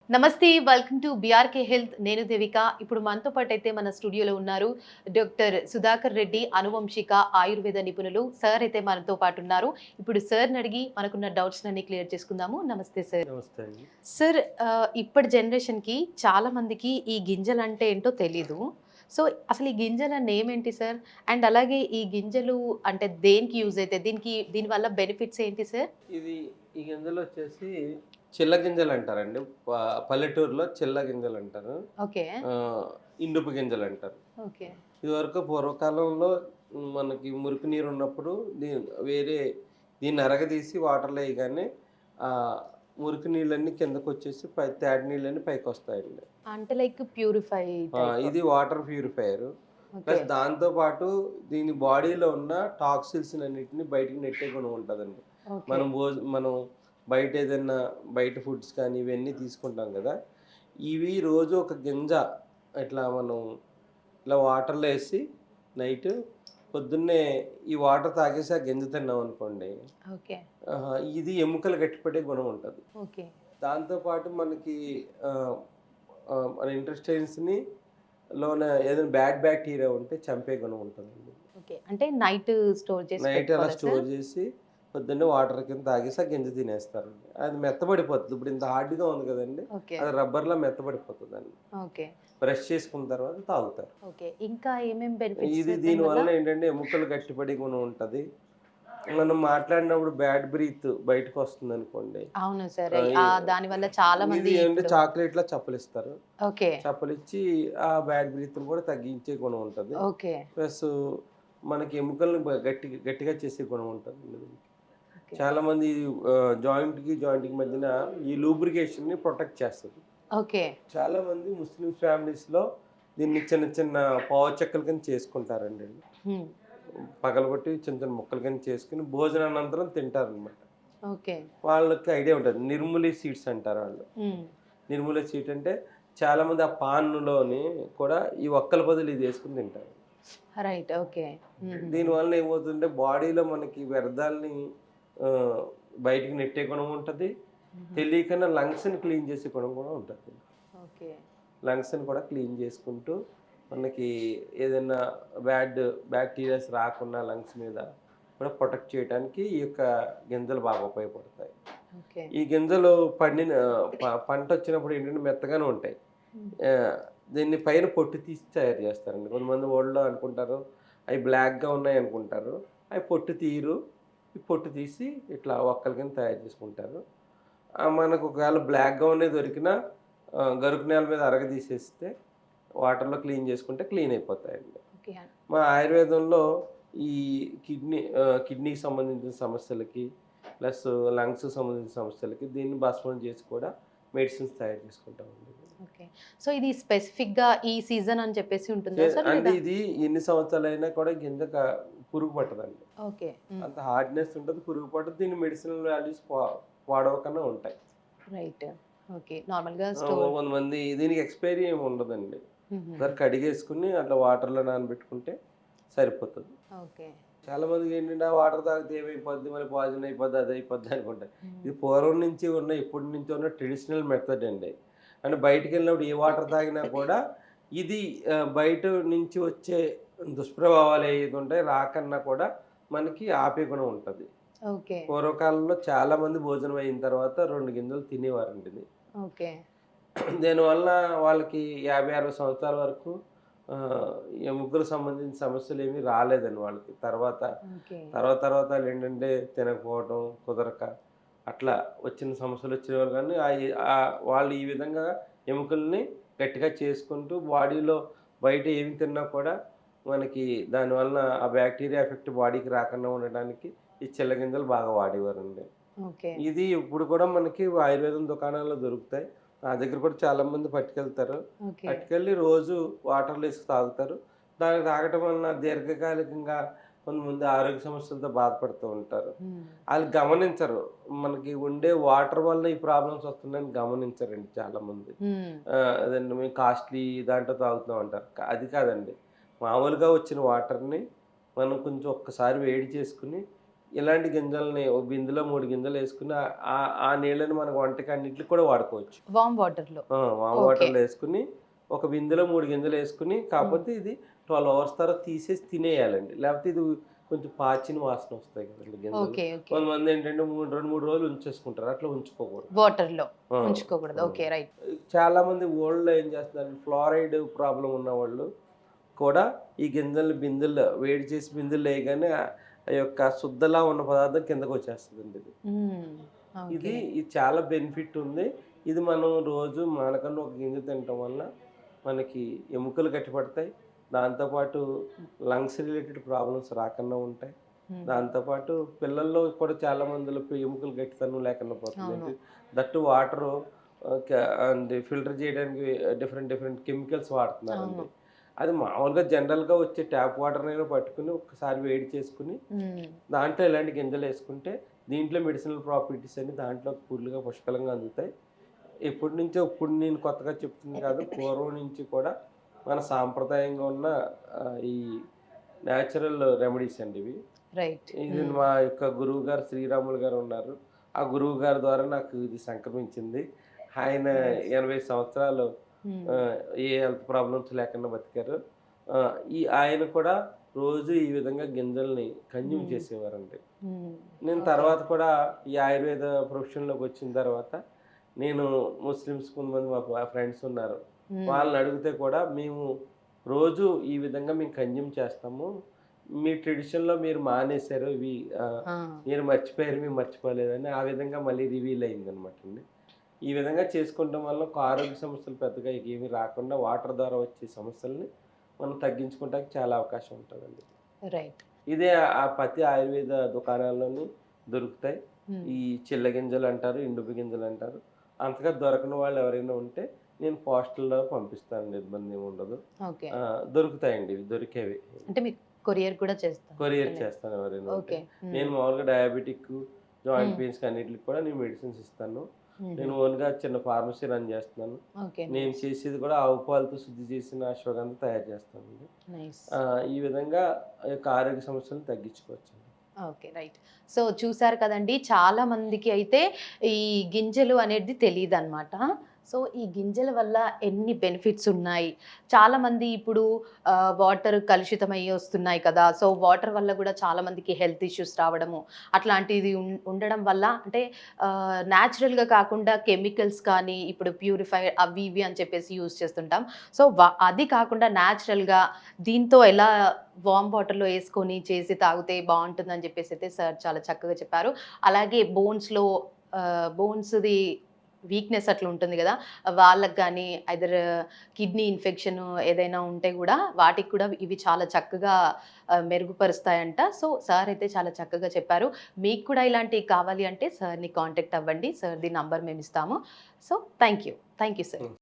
నమస్తే welcome to BRK health. నేను దేవిక. ఇప్పుడు మనతో పాటు అయితే మన స్టూడియోలో ఉన్నారు డాక్టర్ సుధాకర్ రెడ్డి, అనువంశిక ఆయుర్వేద నిపుణులు. సార్ అయితే మనతో పాటు ఉన్నారు. ఇప్పుడు సార్ని అడిగి మనకున్న డౌట్స్ అన్ని క్లియర్ చేసుకుందాము. నమస్తే సార్. నమస్తే అండి. సార్, ఇప్పటి జనరేషన్కి చాలా మందికి ఈ గింజలు అంటే ఏంటో తెలీదు. సో అసలు ఈ గింజల నేమ్ ఏంటి సార్? అండ్ అలాగే ఈ గింజలు అంటే దేనికి యూజ్ అవుతాయి? దీనివల్ల బెనిఫిట్స్ ఏంటి సార్? ఇది ఈ గింజలొచ్చేసి చిల్ల గింజలంటారండి. పల్లెటూరులో చిల్ల గింజలంటారు. ఓకే. ఇండుపు గింజలంటారు. ఓకే. ఇదివరకు పూర్వకాలంలో మనకి మురికి నీరున్నప్పుడు వేరే దీన్ని అరగదీసి వాటర్‌లో ఎయగానే మురికి నీళ్ళన్నీ కిందకొచ్చేసి తేట నీళ్ళన్నీ పైకొస్తాయండి. అంటే లైక్ ప్యూరిఫై టైప్. ఇది వాటర్ ప్యూరిఫైయరు. ఓకే. ప్లస్ దాంతో పాటు దీని బాడీలో ఉన్న టాక్సిన్స్‌నన్నిటిని బయటికి నెట్టే గుణం ఉంటదండి. ఓకే. మనం బయట ఏదన్నా బయట ఫుడ్స్ కానీ ఇవన్నీ తీసుకుంటాం కదా! ఇవి రోజు ఒక గింజ మనం ఇట్లా వాటర్‌లో ఏసి నైట్ పొద్దున్నే ఈ వాటర్ తాగేసి ఆ గింజ తిన్నామనుకోండి. ఓకే. ఇది ఎముకలు గట్టిపడే గుణం ఉంటది. ఓకే. దాంతో పాటు మనకి ఆహ్, ఆహ్, మన ఇంటెస్టైన్స్‌ని లోన ఏదైనా బ్యాడ్ బ్యాక్టీరియా ఉంటే చంపే గుణం ఉంటదండి. ఓకే. అంటే నైట్ స్టోర్ చేసి నైట్ అలా పెట్టుకోవాలా స్టోర్ సార్? చేసి పొద్దున్నే వాటర్ కింద తాగేసి ఆ గింజ తినేస్తారండి. అది మెత్తబడిపోతది. ఇప్పుడు ఇంత హార్డ్‌గా ఉంది కదండీ! ఓకే. అది రబ్బర్‌లా మెత్తబడిపోతదండి. ఓకే. బ్రష్ చేసుకున్న తర్వాత తాగుతారు. ఓకే. ఇంకా ఏమేం బెనిఫిట్స్ ఇది దీనివల్ల? దీనివల్ల ఏంటంటే ఎముకలు గట్టిపడే గుణం ఉంటది. మనం మాట్లాడినప్పుడు బ్యాడ్ బ్రీత్ బయటకొస్తుందనుకోండి. అవును సార్. ఆహ్, ఈ దానివల్ల చాలా ఇది మంది ఏంటంటే ఇప్పుడు. చాక్లేట్‌లా చప్పలిస్తారు. ఓకే. చప్పలిచ్చి ఆ బ్యాడ్ బ్రీత్‌ని కూడా తగ్గించే గుణం ఉంటది. ఓకే. ప్లస్ మనకి ఎముకల్ని గట్టిగా చేసే గుణం ఉంటదండి దీనికి. ఓకే. చాలామంది జాయింట్‌కి మధ్యన ఈ లూబ్రికేషన్‌ని ప్రొటెక్ట్ చేస్తది. ఓకే. చాలామంది ముస్లిం ఫ్యామిలీస్‌లో దీన్ని చిన్న చిన్న పావు చెక్కల కింద చేసుకుంటారండి. హ్మ్. పగలగొట్టి చిన్న చిన్న ముక్కలు కింద చేసుకొని భోజనానంతరం తింటారనమాట. ఓకే. వాళ్ళకి ఐడియా ఉంటది. నిర్మూలి సీడ్స్ అంటారు వాళ్ళు. హ్మ్. నిర్మూలి సీడ్ అంటే చాలామంది ఆ పాన్‌లోని కూడా ఈ ఒక్కల బదులు ఇది యేసుకొని తింటారు. రైట్. ఓకే. హుహుహు. దీనివల్ల ఏమవుతుందంటే బాడీలో మనకి వ్యర్థాలని ఆహ్, బయటికి నెట్టే గుణం ఉంటది. హుహు. తెలియకనే లంగ్స్‌ని క్లీన్ చేసే గుణం కూడా ఉంటది. ఓకే. లంగ్స్‌ని కూడా క్లీన్ చేసుకుంటూ మనకి ఏదైనా బ్యాడ్ బ్యాక్టీరియాస్ రాకుండా లంగ్స్ మీద కూడా ప్రొటెక్ట్ చేయడానికి ఈ యొక్క గింజలు బాగా ఉపయోగపడతాయి. ఓకే. ఈ గింజలు పండిన పంటొచ్చినప్పుడు ఏంటంటే మెత్తగానే ఉంటాయి. హ్మ్. ఆహ్, దీన్ని పైన పొట్టు తీసి తయారు చేస్తారండి. కొంతమంది వరల్డ్‌లో అనుకుంటారు, అయి బ్లాక్‌గా ఉన్నాయనుకుంటారు. అయి పొట్టు తీయరు. ఈ పొట్టు తీసి ఇట్లా ఒక్కల కింద తయారు చేసుకుంటారు. మనకు ఒకవేళ బ్లాక్‌గా ఉన్నయి దొరికినా గరుకు నేల మీద అరగదీసేస్తే వాటర్‌లో క్లీన్ చేసుకుంటే క్లీన్ అయిపోతాయండి. ఓకే. మా ఆయుర్వేదంలో ఈ కిడ్నీకి సంబంధించిన సమస్యలకి, ప్లస్ లంగ్స్‌కి సంబంధించిన సమస్యలకి దీన్ని భస్మం చేసి కూడా మెడిసిన్స్ తయారు చేసుకుంటామండి. ఓకే. సో ఇది స్పెసిఫిక్‌గా ఈ సీజన్ అని చెప్పేసి ఉంటుందా సార్? అంటే లేదా? ఇది ఎన్ని సంవత్సరాలైనా కూడా గింజ పురుగు పట్టదండి. ఓకే. హ్మ్. అంత హార్డ్‌నెస్ ఉంటది. పురుగు పట్టదు. దీని మెడిసినల్ వాల్యూస్ పాడవకుండా ఉంటాయి. రైట్. ఓకే. నార్మల్‌గా స్టోర్. కొంతమంది దీనికి ఎక్స్‌పైరీ ఏమి ఉండదండి. హుహుహు. ఒకసారి కడిగేసుకొని అట్లా వాటర్‌లో నానబెట్టుకుంటే సరిపోతది. ఓకే. చాలా మందికి ఏంటంటే ఆ వాటర్ తాగితే ఏమైపోద్ది, మళ్ళీ పాయిజన్ అయిపోద్ది, అది అయిపోద్ది అనుకుంటారు. హ్మ్. ఇది పూర్వం నుంచి ఉన్న, ఎప్పటి నుంచో ఉన్న ట్రెడిషనల్ మెథడ్ అండి. అంటే బయటికెళ్ళినప్పుడు ఏ వాటర్ తాగినా కూడా ఇది బయట నుంచి వచ్చే దుష్ప్రభావాలు ఏది ఉంటాయో రాకన్నా కూడా మనకి ఆపే గుణం ఉంటది. ఓకే. పూర్వకాలంలో చాలామంది భోజనం అయిన తర్వాత 2 గింజలు తినేవారండి ఇది. ఓకే. దీనివల్ల వాళ్ళకి 50, 60 సంవత్సరాల వరకు ఆహ్, ఎముకలకు సంబంధించిన సమస్యలేమీ రాలేదండి వాళ్ళకి. తర్వాత, ఓకే. తర్వాత తర్వాత ఆళ్ళేంటంటే తినకపోవటం, కుదరక అట్లా వచ్చిన సమస్యలొచ్చేవారు కానీ వాళ్ళు ఈ విధంగా ఎముకల్ని గట్టిగా చేసుకుంటూ బాడీలో బయట ఏమి తిన్నా కూడా మనకి దానివలన ఆ బ్యాక్టీరియా ఎఫెక్ట్ బాడీకి రాకుండా ఉండటానికి ఈ చిల్లగింజలు బాగా వాడేవారండి. ఓకే. ఇది ఇప్పుడు కూడా మనకి ఆయుర్వేదం దుకాణాల్లో దొరుకుతాయి. నా దగ్గర కూడా చాలామంది పట్టుకెళ్తారు. ఓకే. పట్టుకెళ్ళి రోజు వాటర్‌లో ఏసి తాగుతారు. దాన్ని తాగటం వలన దీర్ఘకాలికంగా కొంతమంది ఆరోగ్య సమస్యలతో బాధపడుతూ ఉంటారు. హ్మ్. ఆళ్ళు గమనించరు. మనకి ఉండే వాటర్ వల్ల ఈ ప్రాబ్లమ్స్ వస్తున్నాయని గమనించరండి చాలామంది. హ్మ్. అదండి మేము కాస్ట్‌లీ దాంట్లో తాగుతున్నాం అంటారు. అది కాదండి. మామూలుగా వచ్చిన వాటర్‌ని మనం కొంచెం ఒక్కసారి వేడి చేసుకొని ఇలాంటి గింజల్ని ఓ బిందెలో 3 గింజలు వేసుకుని ఆ నీళ్ళని మనకు వంటకి అన్నిటికి కూడా వాడుకోవచ్చు. వామ్ వాటర్‌లో. వామ్ ఓకే. వాటర్‌లో వేసుకుని ఒక బిందెలో 3 గింజలు వేసుకుని కాకపోతే ఇది 12 అవర్స్ తర్వాత తీసేసి తినేయాలండి. లేకపోతే ఇది కొంచెం పాచిన వాసన వస్తాయి కదండీ గింజలు. ఓకే. ఓకే. కొంతమంది ఏంటంటే 2, 3 రోజులు ఉంచేసుకుంటారు. అట్లా ఉంచుకోకూడదు. వాటర్‌లో ఆ! ఉంచుకోకూడదు. ఆ! ఓకే. రైట్. చాలామంది వరల్డ్‌లో ఏం చేస్తున్నారంటే ఫ్లోరైడ్ ప్రాబ్లమ్ ఉన్నవాళ్ళు కూడా ఈ గింజలు బిందెల్లో వేడి చేసి బిందెల్లో వేయగానే ఆ యొక్క శుద్ధలా ఉన్న పదార్థం కిందకొచ్చేస్తదండి ఇది. హ్మ్. ఓకే. ఇది చాలా బెనిఫిట్ ఉంది. ఇది మనం రోజు మానకుండా ఒక గింజ తినటం వల్ల మనకి ఎముకలు గట్టిపడతాయి. దాంతో పాటు లంగ్స్ రిలేటెడ్ ప్రాబ్లమ్స్ రాకుండా ఉంటాయి. హ్మ్. దాంతో పాటు పిల్లల్లో కూడా చాలా మందిలో ఎముకలు గట్టితనం లేకుండా అవును. పోతుంది. దట్టు వాటరు అండ్ ఫిల్టర్ చేయడానికి డిఫరెంట్ కెమికల్స్ వాడుతున్నారండి. అవును. అది మామూలుగా జనరల్‌గా వచ్చే ట్యాప్ వాటర్‌నైనా పట్టుకొని ఒక్కసారి వేడి చేసుకొని హ్మ్. దాంట్లో ఇలాంటి గింజలేసుకుంటే దీంట్లో మెడిసినల్ ప్రాపర్టీస్ అన్ని దాంట్లో ఫుల్‌గా పుష్కలంగా అందుతాయి. ఎప్పటినుంచో ఇప్పుడు నేను కొత్తగా చెప్తుంది కాదు. పూర్వం నుంచి కూడా మన సాంప్రదాయంగా ఉన్న ఈ నేచురల్ రెమెడీస్ అండి ఇవి. రైట్. ఇది హ్మ్. మా యొక్క గురువుగారు శ్రీరాములు గారు ఉన్నారు. ఆ గురువుగారి ద్వారా నాకు ఇది సంక్రమించింది. ఆయన నైస్. 80 సంవత్సరాలు హ్మ్. ఏ హెల్త్ ప్రాబ్లమ్స్ లేకుండా బతికారు. ఆయన కూడా రోజు ఈ విధంగా గింజల్ని కన్జ్యూమ్ హ్మ్. చేసేవారండి. హ్మ్. నేను ఓకే. తర్వాత కూడా ఈ ఆయుర్వేద ప్రొఫెషన్‌లోకొచ్చిన తర్వాత నేను ముస్లిమ్స్ కొంతమంది మా ఫ్రెండ్స్ ఉన్నారు. హ్మ్. వాళ్ళని అడిగితే కూడా మేము రోజు ఈ విధంగా మేము కన్జ్యూమ్ చేస్తాము. మీ ట్రెడిషన్‌లో మీరు మానేశారు ఇవి ఆ! మీరు మర్చిపోయారు మేము మర్చిపోలేదని ఆ విధంగా మళ్ళీ రివీల్ అయిందనమాటండి. ఈ విధంగా చేసుకోవడం వల్ల ఒక ఆరోగ్య సమస్యలు పెద్దగా ఏమీ రాకుండా వాటర్ ద్వారా వచ్చే సమస్యల్ని మనం తగ్గించుకోవడానికి చాలా అవకాశం ఉంటదండి. రైట్. ఇదే ప్రతి ఆయుర్వేద దుకాణాల్లోని దొరుకుతాయి. హ్మ్. ఈ చిల్ల గింజలంటారు, ఇండుపు గింజలంటారు. అంతగా దొరకని వాళ్ళు ఎవరైనా ఉంటే నేను పోస్టల్‌లో పంపిస్తానండి. ఇబ్బందేముండదు. ఓకే. దొరుకుతాయండి ఇవి దొరికేవి. అంటే మీకు కొరియర్ కూడా చేస్తారు. కొరియర్ అంతేనా? చేస్తాను ఎవరైనా ఉంటే. ఓకే. హ్మ్. నేను మామూలుగా డయాబెటిక్, జాయింట్ హ్మ్. పెయిన్స్‌కి అన్నిట్లికి కూడా నేను మెడిసిన్స్ ఇస్తాను. హుహు. నేను ఓన్‌గా చిన్న ఫార్మసీ రన్ చేస్తున్నాను. ఓకే. నేను నైస్. చేసేది కూడా ఆవు పాలతో శుద్ధి చేసిన అశ్వగంధ తయారు చేస్తానండి. నైస్. ఈ విధంగా ఆ యొక్క ఆరోగ్య సమస్యలను తగ్గించుకోవచ్చండి. ఓకే. రైట్. సో, చూసారు కదండీ! చాలా మందికి అయితే ఈ గింజలు అనేది తెలీదనమాట. సో, ఈ గింజల వల్ల ఎన్ని బెనిఫిట్స్ ఉన్నాయి. చాలామంది ఇప్పుడు వాటర్ కలుషితమయ్యి వస్తున్నాయి కదా! సో, వాటర్ వల్ల గూడా చాలా మందికి హెల్త్ ఇష్యూస్ రావడము, అట్లాంటిది ఉండడం వల్ల అంటే నేచురల్‌గా కాకుండా కెమికల్స్ కానీ, ఇప్పుడు ప్యూరిఫై అవి ఇవి అని చెప్పేసి యూజ్ చేస్తుంటాం. సో, అది కాకుండా నేచురల్‌గా దీంతో ఎలా వార్మ్ వాటర్‌లో యేసుకొని చేసి తాగితే బావుంటుందని జెప్పేసైతే సార్ చాలా చక్కగా చెప్పారు. అలాగే బోన్స్‌ది వీక్‌నెస్ అట్లా ఉంటుంది గదా! వాళ్ళకి గానీ ఐదర్ కిడ్నీ ఇన్ఫెక్షన్ ఏదైనా ఉంటే గూడా వాటికి కూడా ఇవి చాలా చక్కగా మెరుగుపరుస్తాయంట. సో, సార్ అయితే చాలా చక్కగా చెప్పారు. మీకు కూడా ఇలాంటివి కావాలి అంటే సార్‌ని కాంటాక్ట్ అవ్వండి. సార్‌ది నంబర్ మేమిస్తాము. So, thank you. Thank you sir. హ్మ్.